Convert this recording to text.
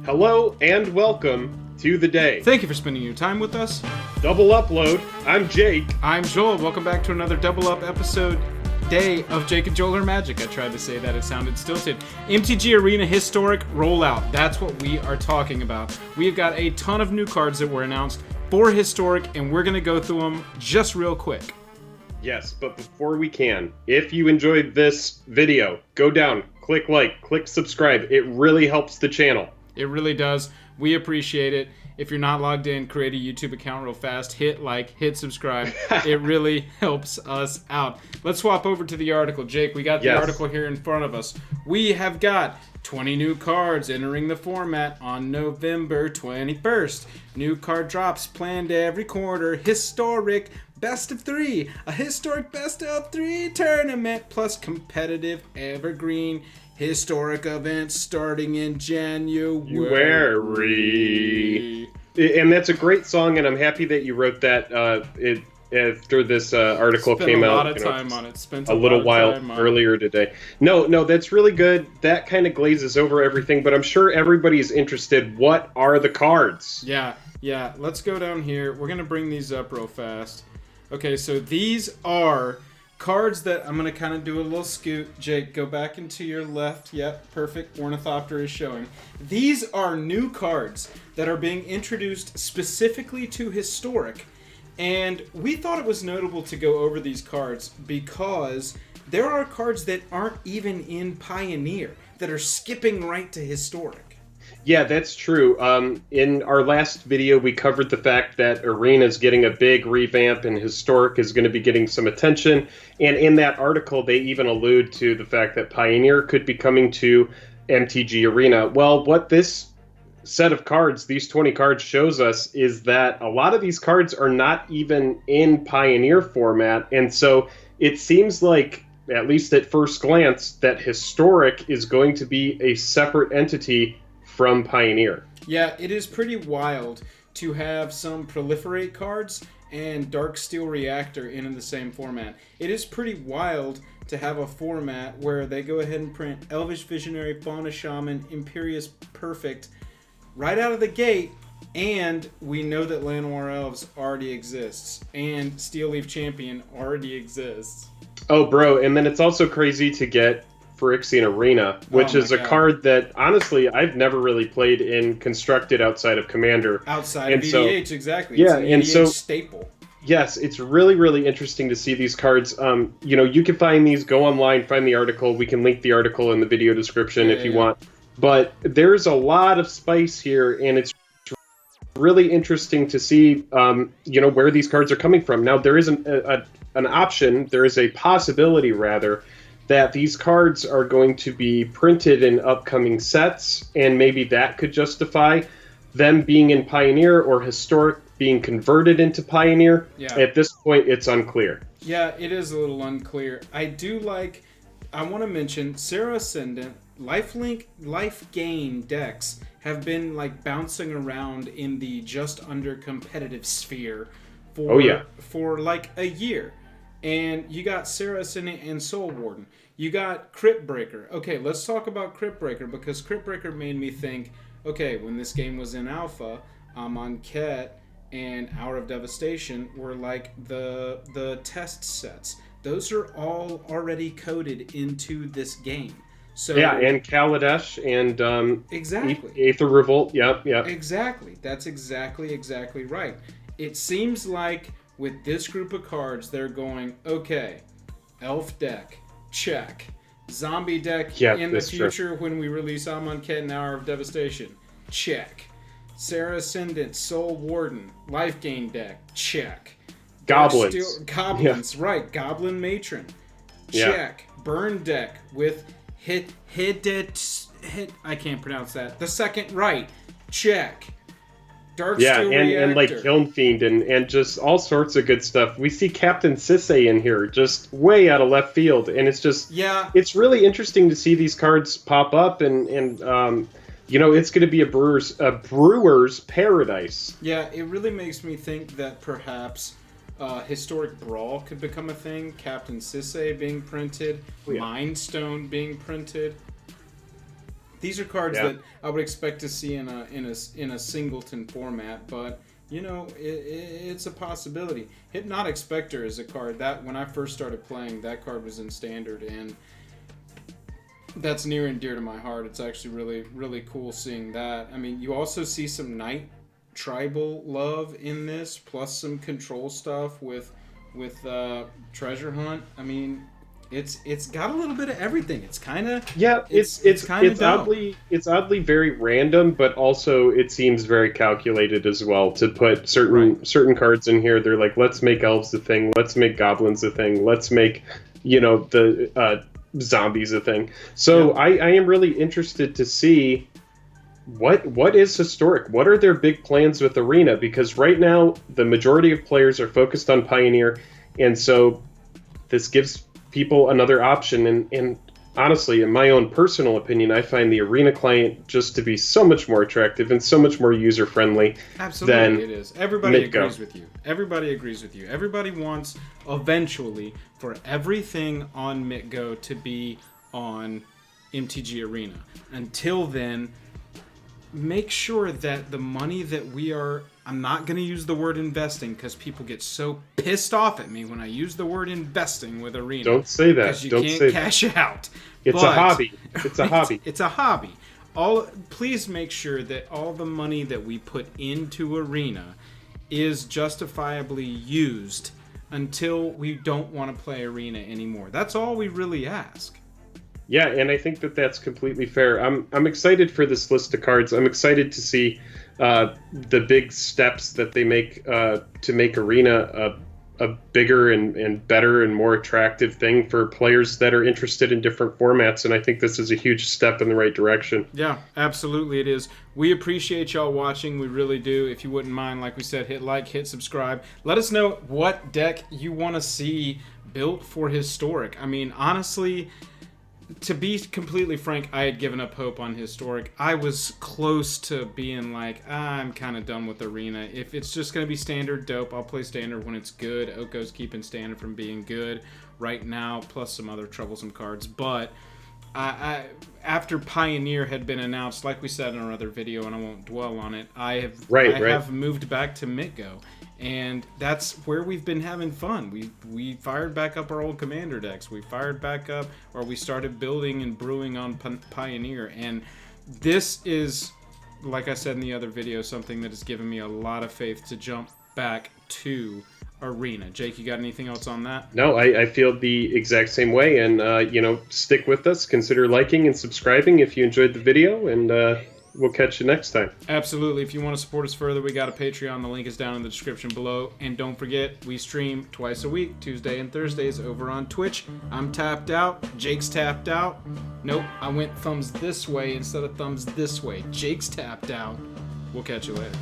Hello and welcome to the day. Thank you for spending your time with us. Double upload. I'm Jake. I'm Joel. Welcome back to another Double Up episode day of Jake and Joel Are Magic. I tried to say that, it sounded stilted. MTG Arena Historic Rollout. That's what we are talking about. We've got a ton of new cards that were announced for Historic, and we're going to go through them just real quick. Yes, but before we can, if you enjoyed this video, go down, click like, click subscribe. It really helps the channel. It really does. We appreciate it. If you're not logged in, create a YouTube account real fast. Hit like, hit subscribe. It really helps us out. Let's swap over to the article. Jake, we got the article here in front of us. We have got 20 new cards entering the format on November 21st. New card drops planned every quarter. Historic best of 3. A historic best of 3 tournament plus competitive evergreen historic events starting in January. And that's a great song, and I'm happy that you wrote that after this article came out. Spent a lot of time on it. Spent a little while earlier today. No, that's really good. That kind of glazes over everything, but I'm sure everybody's interested. What are the cards? Yeah. Let's go down here. We're going to bring these up real fast. Okay, so these are cards that I'm going to kind of do a little scoot. Jake, go back into your left. Yep, perfect. Ornithopter is showing. These are new cards that are being introduced specifically to Historic. And we thought it was notable to go over these cards because there are cards that aren't even in Pioneer that are skipping right to Historic. Yeah, that's true. In our last video, we covered the fact that Arena is getting a big revamp and Historic is going to be getting some attention. And in that article, they even allude to the fact that Pioneer could be coming to MTG Arena. Well, what this set of cards, these 20 cards, shows us is that a lot of these cards are not even in Pioneer format. And so it seems like, at least at first glance, that Historic is going to be a separate entity from Pioneer. Yeah, it is pretty wild to have some Proliferate cards and Darksteel Reactor in the same format. It is pretty wild to have a format where they go ahead and print Elvish Visionary, Fauna Shaman, Imperious Perfect right out of the gate, and we know that Llanowar Elves already exists, and Steel Leaf Champion already exists. Oh, bro, and then it's also crazy to get Phyrexian Arena, which is a card that, honestly, I've never really played in Constructed outside of Commander. Outside of EDH, exactly. Yeah, it's an EDH staple. Yes, it's really, really interesting to see these cards. You can find these, go online, find the article. We can link the article in the video description if you want. But there's a lot of spice here, and it's really interesting to see, where these cards are coming from. Now, there is an option, there is a possibility, rather, that these cards are going to be printed in upcoming sets, and maybe that could justify them being in Pioneer or Historic being converted into Pioneer. Yeah. At this point, it's unclear. Yeah, it is a little unclear. I want to mention Serra Ascendant, Lifelink, Life Gain decks have been bouncing around in the just under competitive sphere for like a year. And you got Serra Ascendant and Soul Warden. You got Crypt Breaker. Okay, let's talk about Crypt Breaker, because Crypt Breaker made me think, okay, when this game was in alpha, Amonkhet and Hour of Devastation were like the test sets. Those are all already coded into this game. So yeah, and Kaladesh and exactly. Aether Revolt. Yep. Exactly. That's exactly right. It seems like with this group of cards, they're going, okay, Elf deck, check. Zombie deck in the future when we release Amonkhet and Hour of Devastation, check. Serra Ascendant, Soul Warden, Life Gain deck, check. Goblins, right. Goblin Matron, check. Burn deck with hit. I can't pronounce that. The second right, check. Darksteel Reactor. And like Kiln Fiend and just all sorts of good stuff. We see Captain Sisay in here, just way out of left field, and it's just it's really interesting to see these cards pop up, and it's going to be a brewer's paradise. Yeah, it really makes me think that perhaps Historic Brawl could become a thing. Captain Sisay being printed, Mind Stone being printed. These are cards that I would expect to see in a singleton format, but you know, it's a possibility. Hypnotic Spectre is a card that when I first started playing, that card was in standard, and that's near and dear to my heart. It's actually really, really cool seeing that. I mean, you also see some Knight tribal love in this, plus some control stuff with Treasure Hunt. I mean, it's got a little bit of everything. It's kind of it's oddly very random, but also it seems very calculated as well to put certain cards in here. They're like, let's make elves a thing, let's make goblins a thing, let's make the zombies a thing. So I am really interested to see what is Historic. What are their big plans with Arena? Because right now the majority of players are focused on Pioneer, and so this gives people another option. And honestly, in my own personal opinion, I find the Arena client just to be so much more attractive and so much more user friendly. Absolutely, it is. Everybody agrees with you. Everybody agrees with you. Everybody wants eventually for everything on MitGo to be on MTG Arena. Until then, make sure that the money that we are, I'm not going to use the word investing because people get so pissed off at me when I use the word investing with Arena. Don't say that. Because you Don't can't cash out. It's a hobby. It's a hobby. It's a hobby. Please make sure that all the money that we put into Arena is justifiably used until we don't want to play Arena anymore. That's all we really ask. Yeah, and I think that that's completely fair. I'm excited for this list of cards. I'm excited to see the big steps that they make to make Arena a bigger and better and more attractive thing for players that are interested in different formats. And I think this is a huge step in the right direction. Yeah, absolutely it is. We appreciate y'all watching. We really do. If you wouldn't mind, like we said, hit like, hit subscribe. Let us know what deck you want to see built for Historic. I mean, honestly, to be completely frank, I had given up hope on Historic. I was close to being like, I'm kind of done with Arena. If it's just going to be standard, dope. I'll play standard when it's good. Oko's keeping standard from being good right now, plus some other troublesome cards. But I after Pioneer had been announced, like we said in our other video, and I won't dwell on it, I have moved back to MitGo. And that's where we've been having fun. We fired back up our old Commander decks. We fired back up, or we started building and brewing on Pioneer. And this is, like I said in the other video, something that has given me a lot of faith to jump back to Arena. Jake, you got anything else on that? No, I feel the exact same way. And, stick with us. Consider liking and subscribing if you enjoyed the video. And we'll catch you next time. Absolutely. If you want to support us further, we got a Patreon. The link is down in the description below. And don't forget, we stream twice a week, Tuesday and Thursdays, over on Twitch. I'm tapped out. Jake's tapped out. Nope, I went thumbs this way instead of thumbs this way. Jake's tapped out. We'll catch you later.